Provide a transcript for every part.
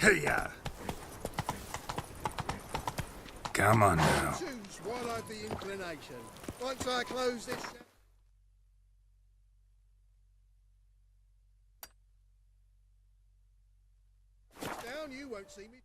Hey-ya! Come on now. Soon swallowed the inclination. Once I close this... down, you won't see me.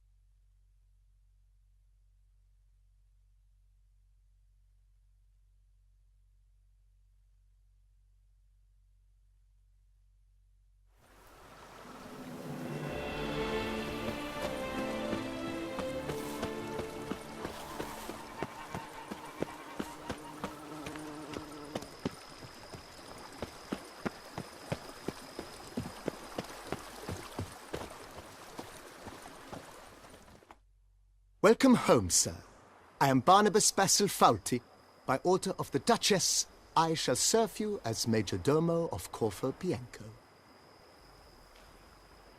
Welcome home, sir. I am Barnabas Basil Fawlty. By order of the Duchess, I shall serve you as Major Domo of Corfu Bianco.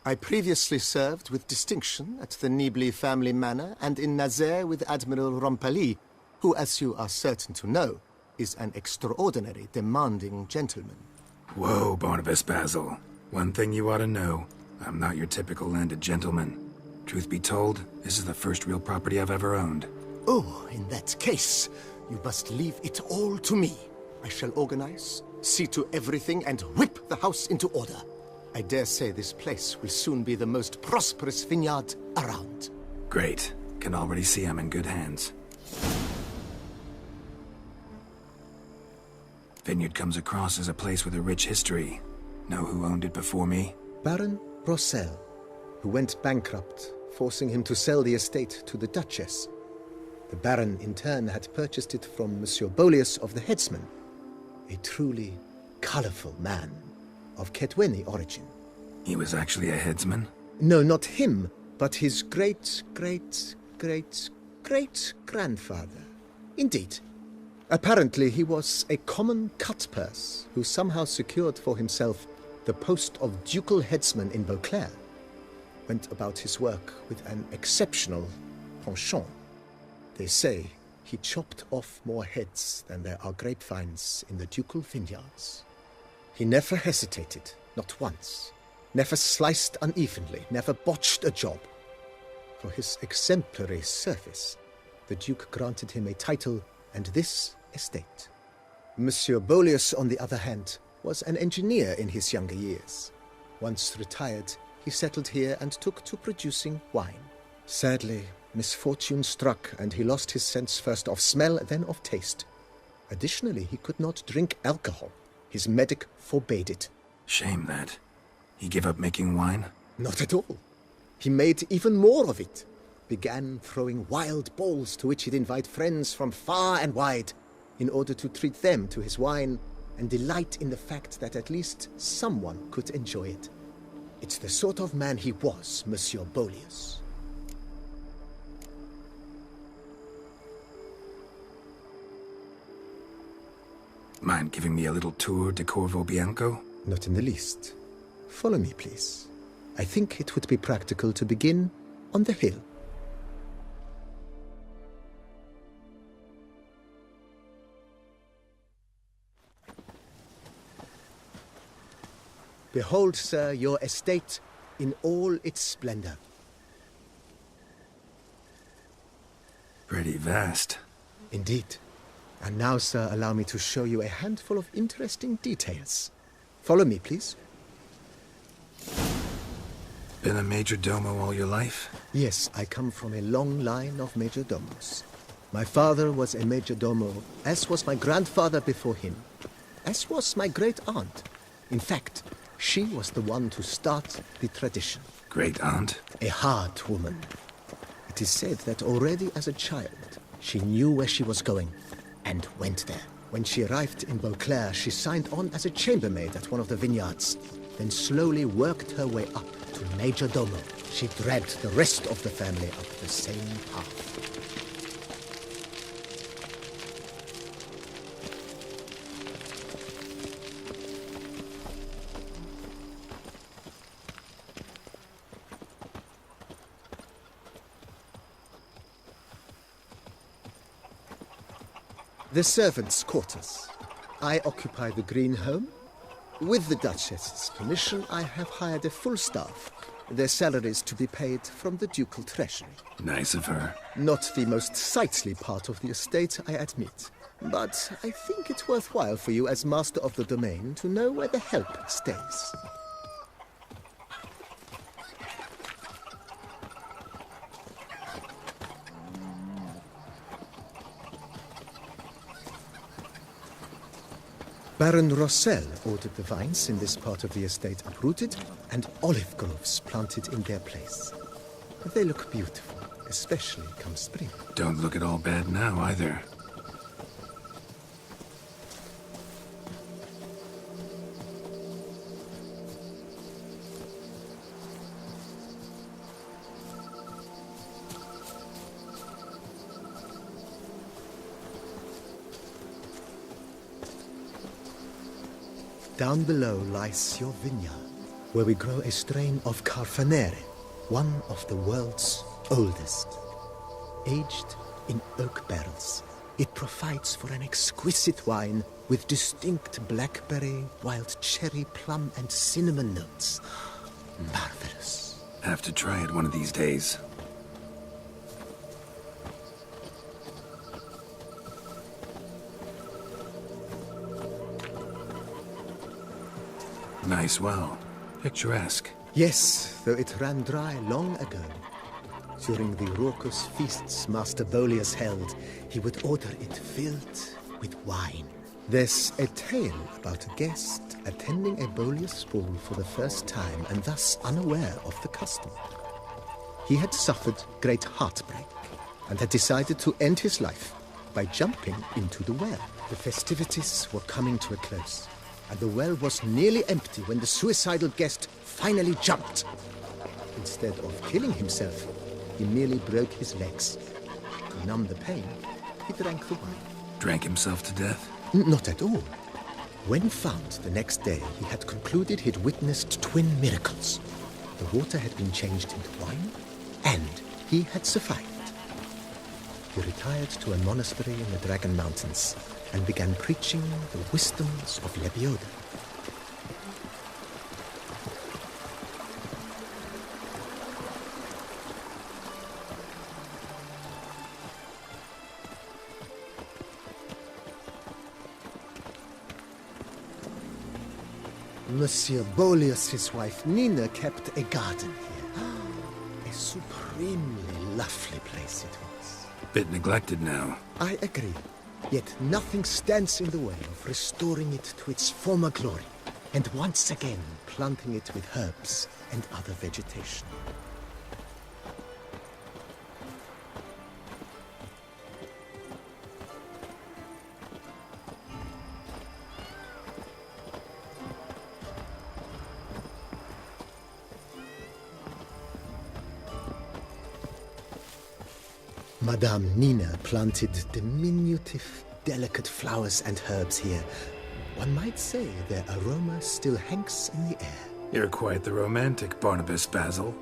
I previously served with distinction at the Nibli family manor and in Nazaire with Admiral Rompali, who, as you are certain to know, is an extraordinary, demanding gentleman. Whoa, Barnabas Basil. One thing you ought to know. I'm not your typical landed gentleman. Truth be told, this is the first real property I've ever owned. Oh, in that case, you must leave it all to me. I shall organize, see to everything, and whip the house into order. I dare say this place will soon be the most prosperous vineyard around. Great. Can already see I'm in good hands. Vineyard comes across as a place with a rich history. Know who owned it before me? Baron Rossel, who went bankrupt, forcing him to sell the estate to the Duchess. The Baron, in turn, had purchased it from Monsieur Boleus of the Headsman, a truly colorful man of Ketweni origin. He was actually a headsman? No, not him, but his great-great-great-great-grandfather. Indeed. Apparently, he was a common cut-purse who somehow secured for himself the post of ducal headsman in Beauclair. Went about his work with an exceptional penchant. They say he chopped off more heads than there are grapevines in the ducal vineyards. He never hesitated, not once. Never sliced unevenly, never botched a job. For his exemplary service, the Duke granted him a title and this estate. Monsieur Boleus, on the other hand, was an engineer in his younger years. Once retired, he settled here and took to producing wine. Sadly, misfortune struck and he lost his sense first of smell, then of taste. Additionally, he could not drink alcohol. His medic forbade it. Shame that. He gave up making wine? Not at all. He made even more of it. Began throwing wild balls to which he'd invite friends from far and wide in order to treat them to his wine and delight in the fact that at least someone could enjoy it. It's the sort of man he was, Monsieur Boleus. Mind giving me a little tour de Corvo Bianco? Not in the least. Follow me, please. I think it would be practical to begin on the hill. Behold, sir, your estate in all its splendor. Pretty vast. Indeed. And now, sir, allow me to show you a handful of interesting details. Follow me, please. Been a major domo all your life? Yes, I come from a long line of major domos. My father was a major domo, as was my grandfather before him, as was my great-aunt. In fact, she was the one to start the tradition. Great-aunt? A hard woman. It is said that already as a child, she knew where she was going and went there. When she arrived in Beauclair, she signed on as a chambermaid at one of the vineyards, then slowly worked her way up to Major Domo. She dragged the rest of the family up the same path. The servants' quarters. I occupy the green home. With the Duchess's permission, I have hired a full staff. Their salaries to be paid from the ducal treasury. Nice of her. Not the most sightly part of the estate, I admit. But I think it's worthwhile for you as master of the domain to know where the help stays. Baron Rossel ordered the vines in this part of the estate uprooted and olive groves planted in their place. They look beautiful, especially come spring. Don't look at all bad now, either. Down below lies your vineyard, where we grow a strain of Carfanere, one of the world's oldest. Aged in oak barrels, it provides for an exquisite wine with distinct blackberry, wild cherry, plum, and cinnamon notes. Marvelous. Have to try it one of these days. Nice well. Picturesque. Yes, though it ran dry long ago. During the raucous feasts Master Boleus held, he would order it filled with wine. There's a tale about a guest attending a Boleus ball for the first time and thus unaware of the custom. He had suffered great heartbreak and had decided to end his life by jumping into the well. The festivities were coming to a close, and the well was nearly empty when the suicidal guest finally jumped. Instead of killing himself, he merely broke his legs. To numb the pain, he drank the wine. Drank himself to death? Not at all. When found the next day, he had concluded he'd witnessed twin miracles. The water had been changed into wine, and he had survived. He retired to a monastery in the Dragon Mountains and began preaching the wisdoms of Lebioda. Monsieur Boleus, his wife Nina, kept a garden here. A supremely lovely place it was. Bit neglected now. I agree. Yet nothing stands in the way of restoring it to its former glory, and once again planting it with herbs and other vegetation. Madame Nina planted diminutive, delicate flowers and herbs here. One might say their aroma still hangs in the air. You're quite the romantic, Barnabas Basil.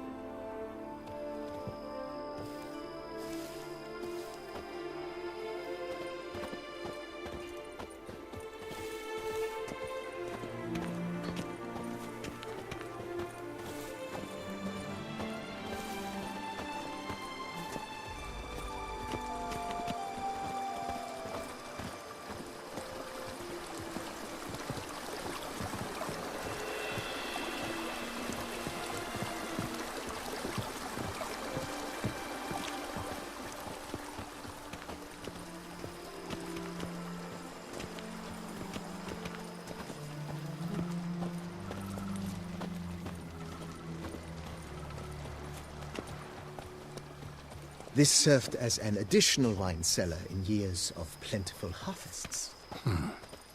This served as an additional wine cellar in years of plentiful harvests.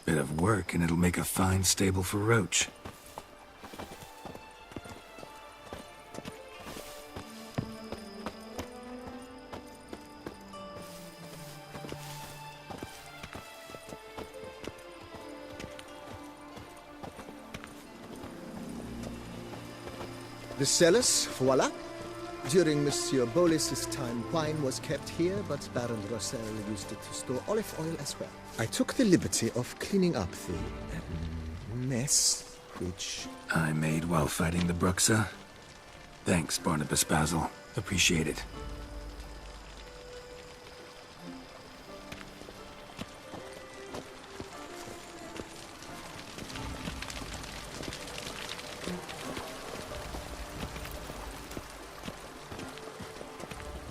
Bit of work, and it'll make a fine stable for Roach. The cellars, voila. During Monsieur Boleus's time, wine was kept here, but Baron Rossel used it to store olive oil as well. I took the liberty of cleaning up the mess, which... I made while fighting the Bruxa. Thanks, Barnabas Basil. Appreciate it.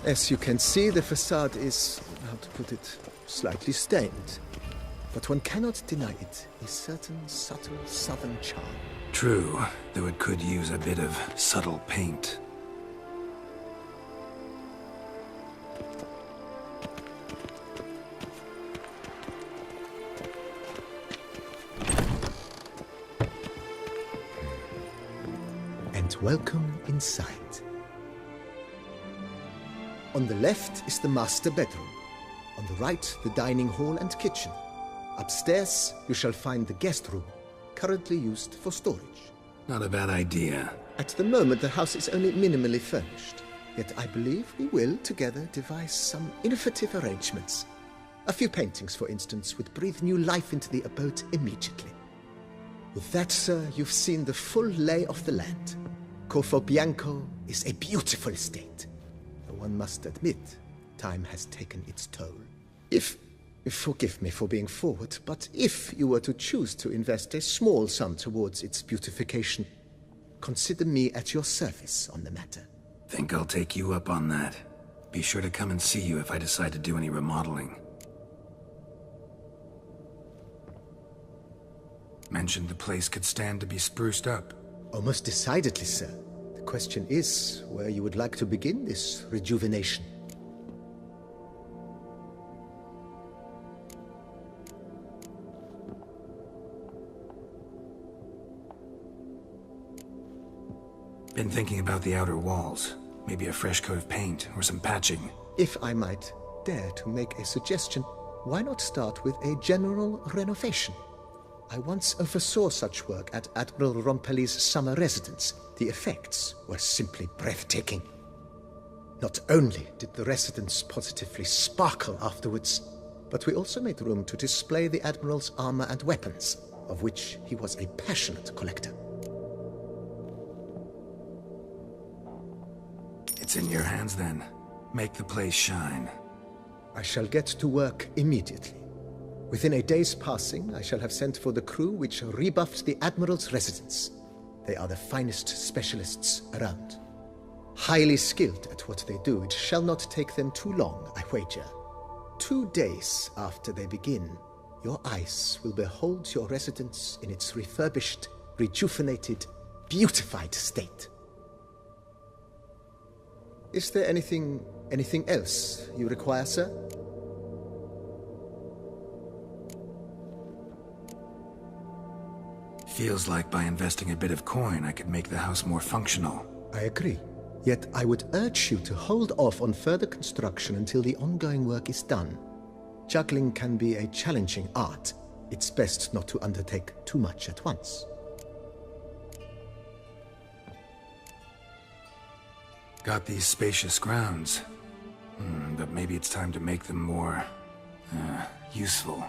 As you can see, the facade is, how to put it, slightly stained. But one cannot deny it, a certain subtle southern charm. True, though it could use a bit of subtle paint. And welcome inside. On the left is the master bedroom. On the right, the dining hall and kitchen. Upstairs, you shall find the guest room, currently used for storage. Not a bad idea. At the moment, the house is only minimally furnished. Yet I believe we will, together, devise some innovative arrangements. A few paintings, for instance, would breathe new life into the abode immediately. With that, sir, you've seen the full lay of the land. Corvo Bianco is a beautiful estate. One must admit, time has taken its toll. Forgive me for being forward, but if you were to choose to invest a small sum towards its beautification, consider me at your service on the matter. Think I'll take you up on that. Be sure to come and see you if I decide to do any remodeling. Mentioned the place could stand to be spruced up. Almost decidedly, sir. The question is where you would like to begin this rejuvenation. Been thinking about the outer walls. Maybe a fresh coat of paint or some patching. If I might dare to make a suggestion, why not start with a general renovation? I once oversaw such work at Admiral Rompelli's summer residence. The effects were simply breathtaking. Not only did the residence positively sparkle afterwards, but we also made room to display the Admiral's armor and weapons, of which he was a passionate collector. It's in your hands then. Make the place shine. I shall get to work immediately. Within a day's passing, I shall have sent for the crew which rebuffed the Admiral's residence. They are the finest specialists around. Highly skilled at what they do, it shall not take them too long, I wager. 2 days after they begin, your eyes will behold your residence in its refurbished, rejuvenated, beautified state. Is there anything else you require, sir? Feels like by investing a bit of coin, I could make the house more functional. I agree. Yet I would urge you to hold off on further construction until the ongoing work is done. Juggling can be a challenging art. It's best not to undertake too much at once. Got these spacious grounds. But maybe it's time to make them more... useful.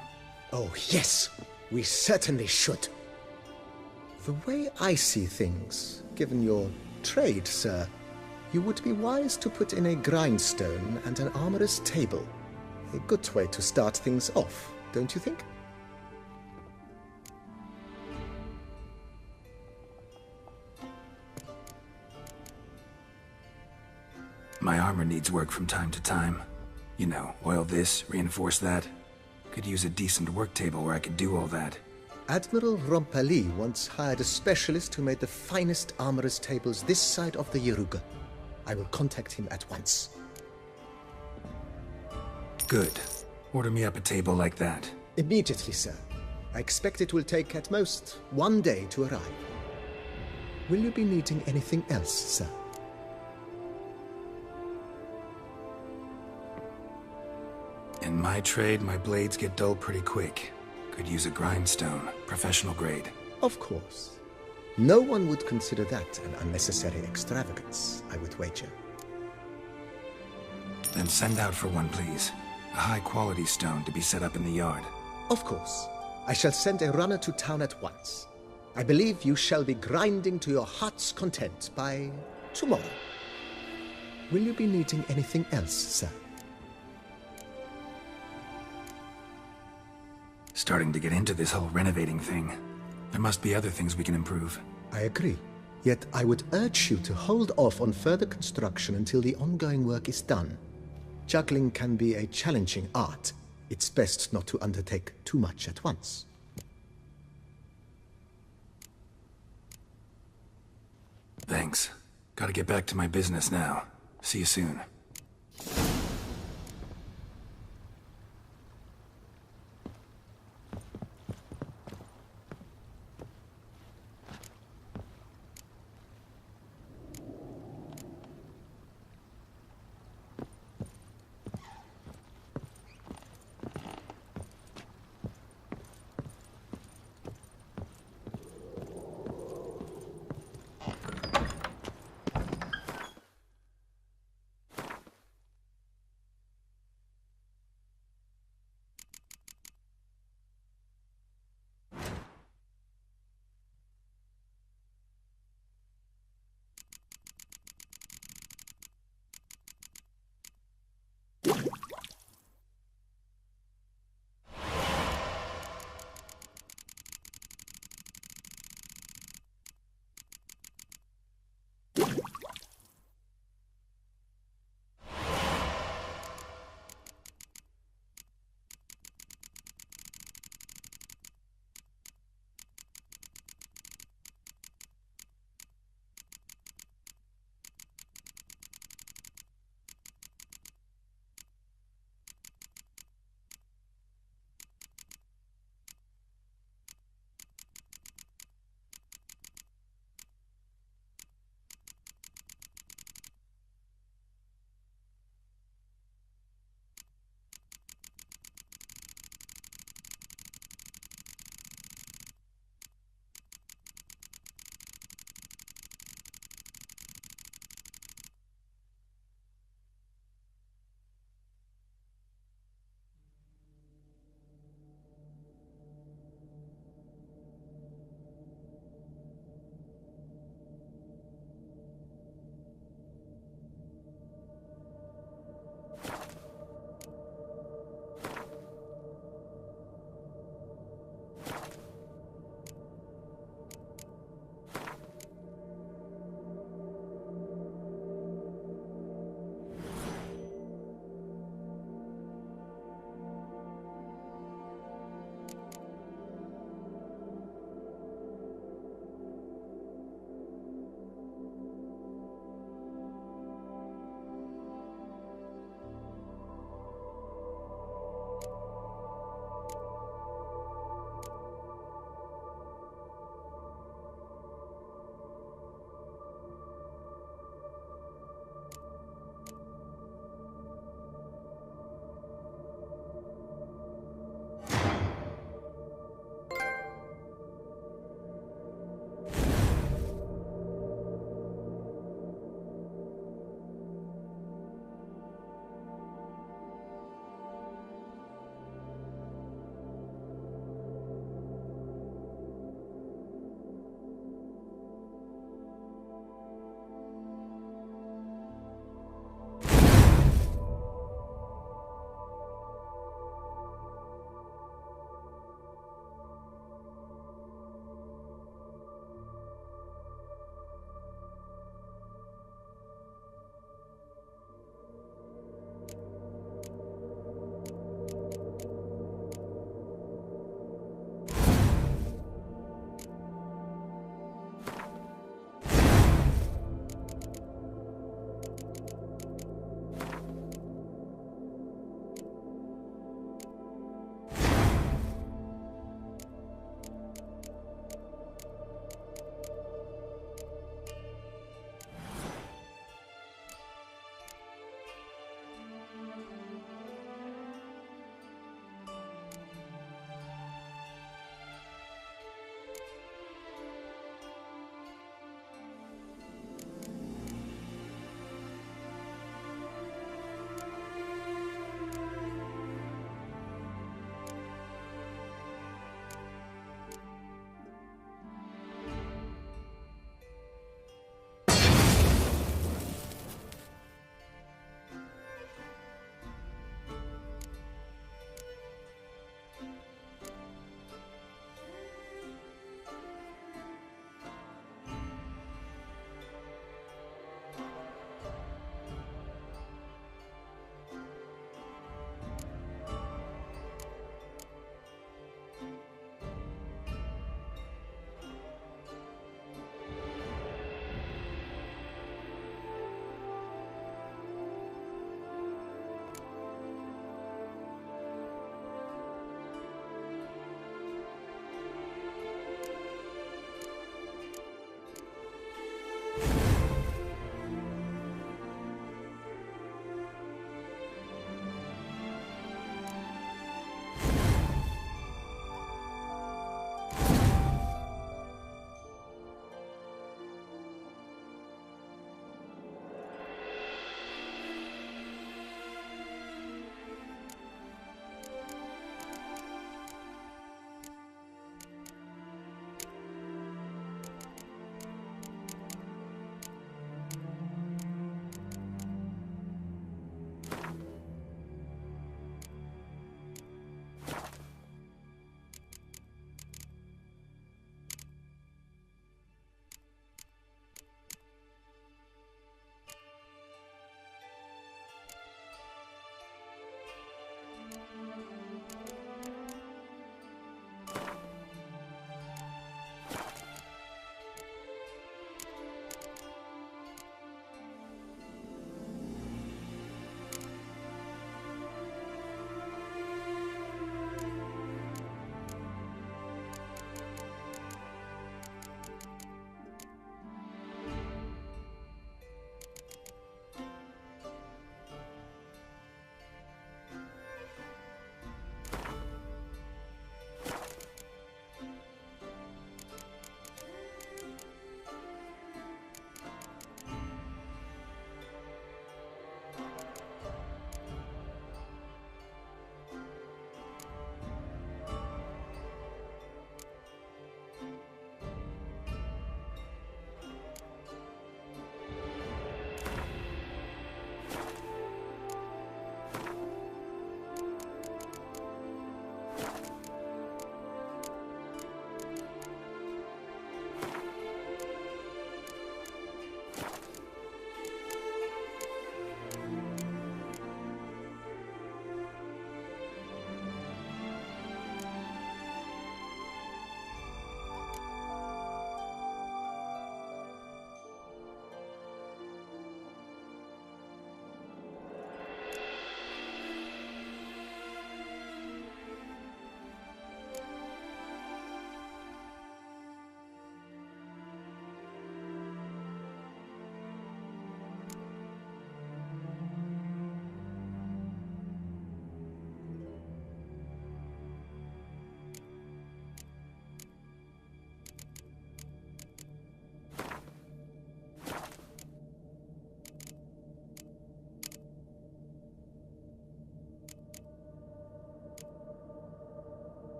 Oh, yes! We certainly should. The way I see things, given your trade, sir, you would be wise to put in a grindstone and an armorer's table. A good way to start things off, don't you think? My armor needs work from time to time. You know, oil this, reinforce that. Could use a decent work table where I could do all that. Admiral Rompelli once hired a specialist who made the finest armorer's tables this side of the Yaruga. I will contact him at once. Good. Order me up a table like that. Immediately, sir. I expect it will take at most 1 day to arrive. Will you be needing anything else, sir? In my trade, my blades get dull pretty quick. Could use a grindstone, professional grade. Of course. No one would consider that an unnecessary extravagance, I would wager. Then send out for one, please. A high-quality stone to be set up in the yard. Of course. I shall send a runner to town at once. I believe you shall be grinding to your heart's content by tomorrow. Will you be needing anything else, sir? Starting to get into this whole renovating thing. There must be other things we can improve. I agree. Yet I would urge you to hold off on further construction until the ongoing work is done. Juggling can be a challenging art. It's best not to undertake too much at once. Thanks. Gotta get back to my business now. See you soon.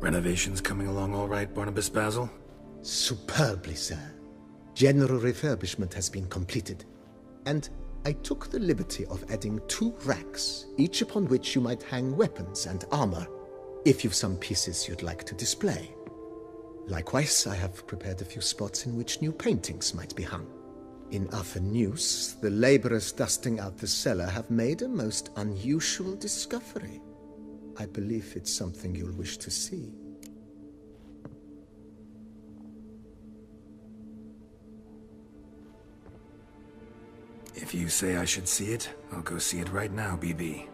Renovations coming along all right, Barnabas Basil? Superbly, sir. General refurbishment has been completed, and I took the liberty of adding 2 racks, each upon which you might hang weapons and armor, if you've some pieces you'd like to display. Likewise, I have prepared a few spots in which new paintings might be hung. In other news, the laborers dusting out the cellar have made a most unusual discovery. I believe it's something you'll wish to see. If you say I should see it, I'll go see it right now, BB.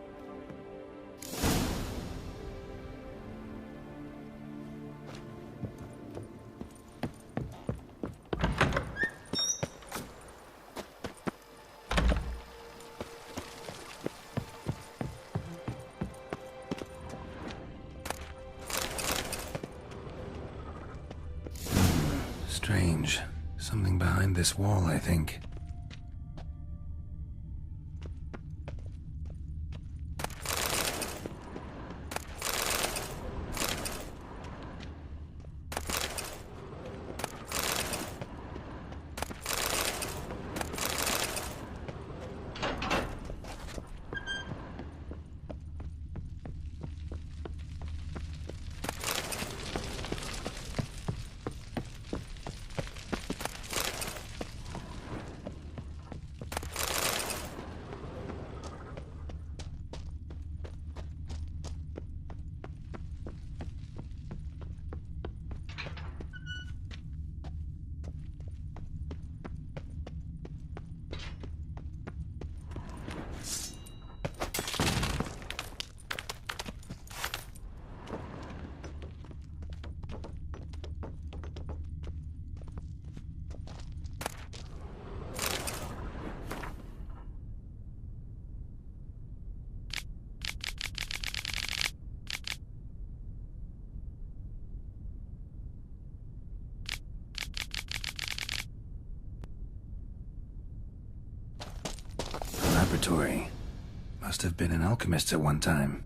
Strange. Something behind this wall, I think. Laboratory. Must have been an alchemist at one time.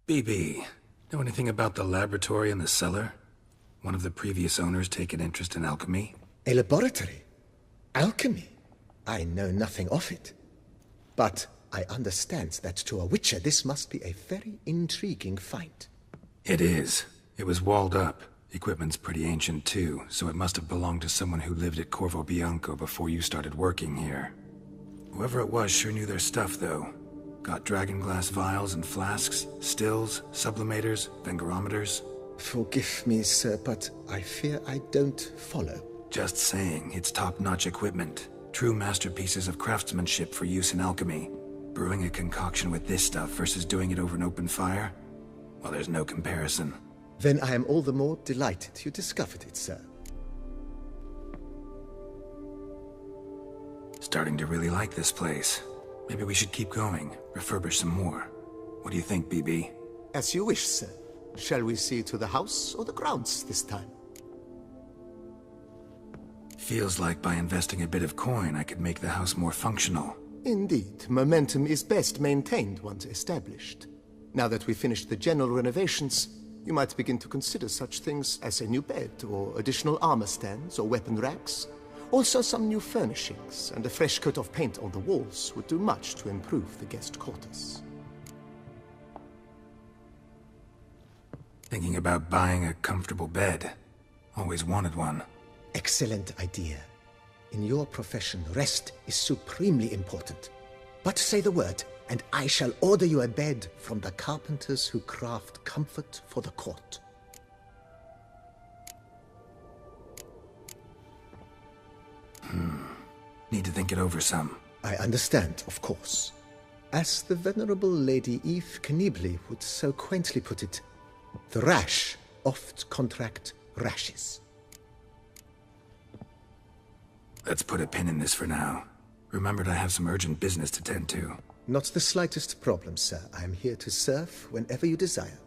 BB, know anything about the laboratory in the cellar? One of the previous owners take an interest in alchemy? A laboratory? Alchemy? I know nothing of it. But I understand that to a witcher this must be a very intriguing find. It is. It was walled up. Equipment's pretty ancient too, so it must have belonged to someone who lived at Corvo Bianco before you started working here. Whoever it was sure knew their stuff, though. Got dragonglass vials and flasks, stills, sublimators, vengerometers. Forgive me, sir, but I fear I don't follow. Just saying, it's top-notch equipment. True masterpieces of craftsmanship for use in alchemy. Brewing a concoction with this stuff versus doing it over an open fire? Well, there's no comparison. Then I am all the more delighted you discovered it, sir. Starting to really like this place. Maybe we should keep going, refurbish some more. What do you think, BB? As you wish, sir. Shall we see to the house or the grounds this time? Feels like by investing a bit of coin, I could make the house more functional. Indeed, momentum is best maintained once established. Now that we've finished the general renovations, you might begin to consider such things as a new bed, or additional armor stands, or weapon racks. Also, some new furnishings and a fresh coat of paint on the walls would do much to improve the guest quarters. Thinking about buying a comfortable bed. Always wanted one. Excellent idea. In your profession, rest is supremely important. But say the word, and I shall order you a bed from the carpenters who craft comfort for the court. Need to think it over some. I understand, of course. As the venerable Lady Eve Knibli would so quaintly put it, the rash oft contract rashes. Let's put a pin in this for now. Remembered I have some urgent business to tend to. Not the slightest problem, sir. I am here to serve whenever you desire.